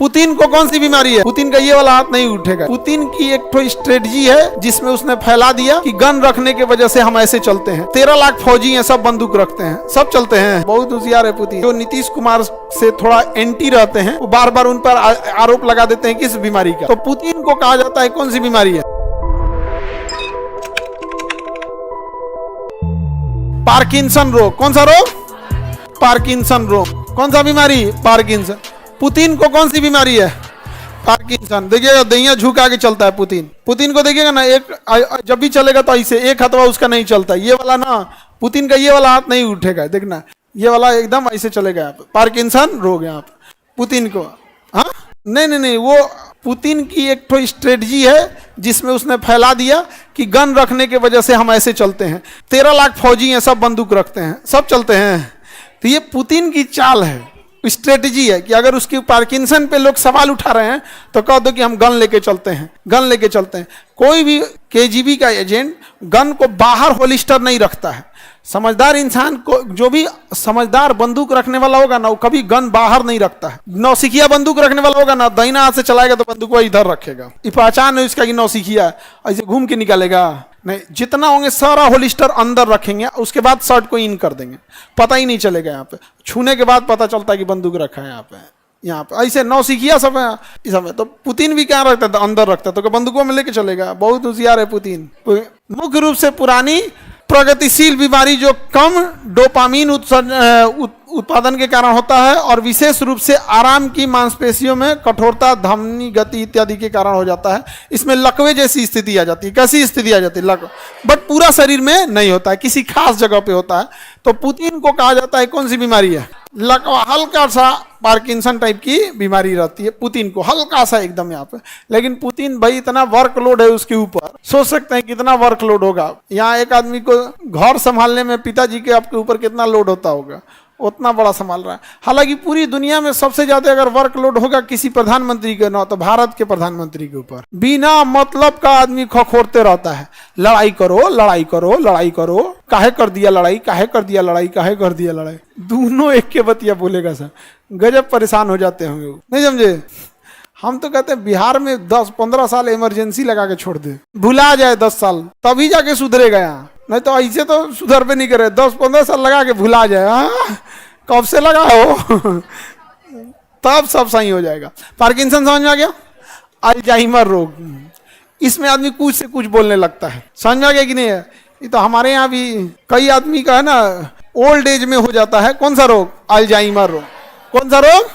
Putin को कौन सी बीमारी है? पुतिन का ये वाला हाथ नहीं उठेगा। पुतिन की एक तो स्ट्रेटजी है जिसमें उसने फैला दिया कि गन रखने की वजह से हम ऐसे चलते हैं। 13 लाख फौजी हैं, सब बंदूक रखते हैं, सब चलते हैं। बहुत होशियार है पुतिन। जो नीतीश कुमार से थोड़ा एंटी रहते हैं वो बार बार उन पर आरोप लगा देते हैं किस बीमारी का। तो पुतिन को कहा जाता है कौन सी बीमारी है? पार्किंसन रोग। कौन सा रोग? पार्किंसन रोग। कौन सा बीमारी? पार्किंसन। पुतिन को कौन सी बीमारी है? पार्किंसन। देखिएगा दहिया झुका के चलता है पुतिन। पुतिन को देखिएगा ना, एक जब भी चलेगा तो ऐसे एक हाथवा उसका नहीं चलता। ये वाला ना, पुतिन का ये वाला हाथ नहीं उठेगा। देखना ये वाला एकदम ऐसे चलेगा। यहाँ पे पार्किंसन रोग यहाँ पे पुतिन को। हाँ नहीं, वो पुतिन की एक तो स्ट्रेटजी है जिसमें उसने फैला दिया कि गन रखने के वजह से हम ऐसे चलते हैं। 13 लाख फौजी हैं, सब बंदूक रखते हैं, सब चलते हैं। तो ये पुतिन की चाल है, स्ट्रेटजी है कि अगर उसकी पार्किंसन पे लोग सवाल उठा रहे हैं तो कह दो कि हम गन लेके चलते हैं, गन लेके चलते हैं। कोई भी केजीबी का एजेंट गन को बाहर होलिस्टर नहीं रखता है। समझदार इंसान को, जो भी समझदार बंदूक रखने वाला होगा ना, वो कभी गन बाहर नहीं रखता है। नौसिखिया बंदूक रखने वाला होगा ना, दाहिना हाथ से चलाएगा तो बंदूक वो इधर रखेगा। ये पहचान है इसका कि नौसिखिया ऐसे घूम के निकालेगा नहीं। जितना होंगे सारा होलिस्टर अंदर रखेंगे, उसके बाद शर्ट को इन कर देंगे, पता ही नहीं चलेगा। यहाँ पे छूने के बाद पता चलता है कि बंदूक रखा है यहाँ पे ऐसे नौसिखिया सब है इस समय। तो पुतिन भी क्या रखता है? अंदर रखता है, तो बंदूकों में लेके चलेगा। बहुत होशियार है पुतिन। मुख्य रूप से पुरानी प्रगतिशील बीमारी जो कम डोपामीन उत्पादन के कारण होता है और विशेष रूप से आराम की मांसपेशियों में कठोरता, धमनी गति इत्यादि के कारण हो जाता है। इसमें लकवे जैसी स्थिति आ जाती है। कैसी स्थिति आ जाती है? लकवा। बट पूरा शरीर में नहीं होता है, किसी खास जगह पे होता है। तो पुतिन को कहा जाता है कौन सी बीमारी है? लकवा। हल्का सा पार्किंसन टाइप की बीमारी रहती है पुतिन को, हल्का सा एकदम यहाँ पे। लेकिन पुतिन भाई इतना वर्कलोड है उसके ऊपर, सोच सकते हैं कितना वर्कलोड होगा। यहाँ एक आदमी को घर संभालने में पिताजी के आपके ऊपर कितना लोड होता होगा, उतना बड़ा संभाल रहा है। हालांकि पूरी दुनिया में सबसे ज्यादा अगर वर्कलोड होगा किसी प्रधानमंत्री के ना, तो भारत के प्रधानमंत्री के ऊपर। बिना मतलब का आदमी खखोरते रहता है, लड़ाई करो लड़ाई करो लड़ाई करो, काहे कर दिया लड़ाई, काहे कर दिया लड़ाई, काहे कर दिया लड़ाई। दोनों एक के बतिया बोलेगा सर, गजब परेशान हो जाते होंगे वो, नहीं समझे। हम तो कहते हैं बिहार में 10-15 साल इमरजेंसी लगा के छोड़ दे, भुला जाए 10 साल, तभी जाके सुधरेगा। यहाँ नहीं तो ऐसे तो सुधर पे नहीं करे। 10-15 साल लगा के भुला जाए। हाँ कब से लगा हो तब सब सही हो जाएगा। पार्किंसन समझ में आ गया? अल्जाइमर रोग, इसमें आदमी कुछ से कुछ बोलने लगता है। समझ में आ गया कि नहीं है? ये तो हमारे यहाँ भी कई आदमी का है ना, ओल्ड एज में हो जाता है। कौन सा रोग? अल्जाइमर रोग। कौन सा रोग?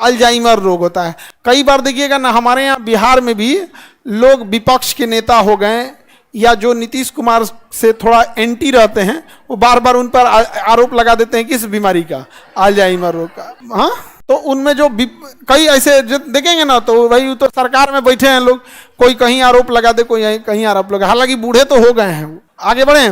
अल्जाइमर रोग होता है। कई बार देखिएगा ना, हमारे यहाँ बिहार में भी लोग विपक्ष के नेता हो गए या जो नीतीश कुमार से थोड़ा एंटी रहते हैं, वो बार बार उन पर आरोप लगा देते हैं किस बीमारी का? अल्जाइमर रोग का। हाँ तो उनमें जो कई ऐसे देखेंगे ना, तो भाई तो सरकार में बैठे हैं लोग, कोई कहीं आरोप लगा दे, कोई कहीं आरोप लगा। हालांकि बूढ़े तो हो गए हैं, आगे बढ़े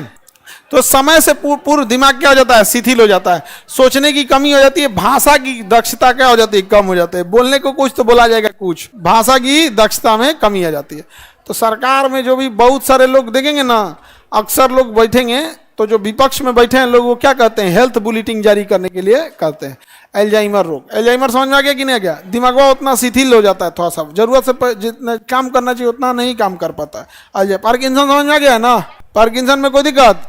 तो समय से पूर्व दिमाग क्या हो जाता है? शिथिल हो जाता है, सोचने की कमी हो जाती है, भाषा की दक्षता क्या हो जाती है? कम हो जाती है। बोलने को कुछ तो बोला जाएगा कुछ, भाषा की दक्षता में कमी आ जाती है। तो सरकार में जो भी बहुत सारे लोग देखेंगे ना, अक्सर लोग बैठेंगे तो जो विपक्ष में बैठे हैं लोग, वो क्या कहते हैं? हेल्थ बुलेटिन जारी करने के लिए कहते हैं अल्जाइमर रोग। अल्जाइमर समझ में आ गया कि नहीं आ गया? दिमाग उतना शिथिल हो जाता है, थोड़ा सा जरूरत से जितना काम करना चाहिए उतना नहीं काम कर पाता है। पार्किंसन समझ में आ गया ना? पार्किंसन में कोई दिक्कत?